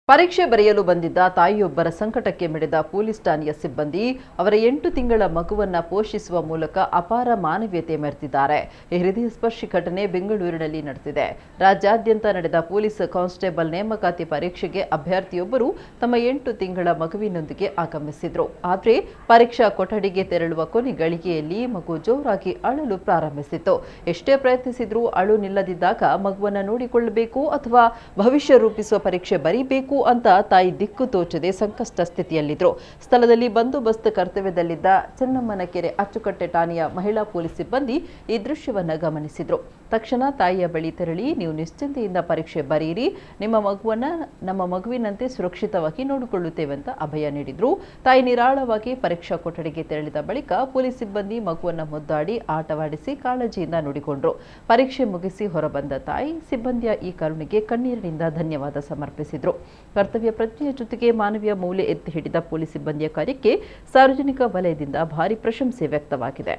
ಪರೀಕ್ಷೆ ಬರೆಯಲು ಬಂದಿದ್ದ ತಾಯಿಯೊಬ್ಬರ ಸಂಕಟಕ್ಕೆ ಮಿಡಿದ ಪೊಲೀಸ್ ಠಾಣೆಯ ಸಿಬ್ಬಂದಿ ಅವರ 8 ತಿಂಗಳ ಮಗುವನ್ನ ಪೋಷಿಸುವ ಮೂಲಕ ಅಪಾರ ಮಾನವೀಯತೆ ಮೆರೆದಿದ್ದಾರೆ. ಈ ಹೃದಯ ಸ್ಪರ್ಶಿ ಘಟನೆ ಬೆಂಗಳೂರಿನಲ್ಲಿ ನಡೆದಿದೆ. ರಾಜ್ಯಾದ್ಯಂತ ನಡೆದ ಪೊಲೀಸ್ ಕಾನ್ಸ್ಟೇಬಲ್ ನೇಮಕಾತಿ ಪರೀಕ್ಷೆಗೆ ಅಭ್ಯರ್ಥಿಯೊಬ್ಬರು ತಮ್ಮ 8 ತಿಂಗಳ ಮಗುವಿನೊಂದಿಗೆ ಆಗಮಿಸಿದ್ರು. ಆದರೆ ಪರೀಕ್ಷಾ ಕೊಠಡಿಗೆ ತೆರಳುವ ಕೊನೆ ಗಳಿಗೆಯಲ್ಲಿ ಮಗು ಜೋರಾಗಿ ಅಳಲು ಪ್ರಾರಂಭಿಸಿತು. ಎಷ್ಟೇ ಪ್ರಯತ್ನಿಸಿದ್ರೂ ಅಳು ನಿಲ್ಲದಿದ್ದಾಗ ಮಗುವನ್ನ ನೋಡಿಕೊಳ್ಳಬೇಕು ಅಥವಾ ಭವಿಷ್ಯ ರೂಪಿಸುವ ಪರೀಕ್ಷೆ ಬರೀಬೇಕು ಅಂತ ತಾಯಿ ದಿಕ್ಕು ತೋಚದೆ ಸಂಕಷ್ಟ ಸ್ಥಿತಿಯಲ್ಲಿದ್ದರು. ಸ್ಥಳದಲ್ಲಿ ಬಂದೋಬಸ್ತ್ ಕರ್ತವ್ಯದಲ್ಲಿದ್ದ ಚೆನ್ನಮ್ಮನಕೆರೆ ಅಚ್ಚುಕಟ್ಟೆ ಠಾಣೆಯ ಮಹಿಳಾ ಪೊಲೀಸ್ ಸಿಬ್ಬಂದಿ ಈ ದೃಶ್ಯವನ್ನ ಗಮನಿಸಿದ್ರು. ತಕ್ಷಣ ತಾಯಿಯ ಬಳಿ ತೆರಳಿ, ನೀವು ನಿಶ್ಚಿಂತೆಯಿಂದ ಪರೀಕ್ಷೆ ಬರೆಯಿರಿ, ನಮ್ಮ ಮಗುವಿನಂತೆ ಸುರಕ್ಷಿತವಾಗಿ ನೋಡಿಕೊಳ್ಳುತ್ತೇವೆ ಅಂತ ಅಭಯ ನೀಡಿದ್ರು. ತಾಯಿ ನಿರಾಳವಾಗಿ ಪರೀಕ್ಷಾ ಕೊಠಡಿಗೆ ತೆರಳಿದ ಬಳಿಕ ಪೊಲೀಸ್ ಸಿಬ್ಬಂದಿ ಮಗುವನ್ನ ಮುದ್ದಾಡಿ ಆಟವಾಡಿಸಿ ಕಾಳಜಿಯಿಂದ ನೋಡಿಕೊಂಡ್ರು. ಪರೀಕ್ಷೆ ಮುಗಿಸಿ ಹೊರಬಂದ ತಾಯಿ ಸಿಬ್ಬಂದಿಯ ಈ ಕರುಣೆಗೆ ಕಣ್ಣೀರಿನಿಂದ ಧನ್ಯವಾದ ಸಮರ್ಪಿಸಿದ್ರು. ಕರ್ತವ್ಯ ಪ್ರಜ್ಞೆಯ ಜೊತೆಗೆ ಮಾನವೀಯ ಮೌಲ್ಯ ಎತ್ತಿ ಹಿಡಿದ ಪೊಲೀಸ್ ಸಿಬ್ಬಂದಿಯ ಕಾರ್ಯಕ್ಕೆ ಸಾರ್ವಜನಿಕ ವಲಯದಿಂದ ಭಾರಿ ಪ್ರಶಂಸೆ ವ್ಯಕ್ತವಾಗಿದೆ.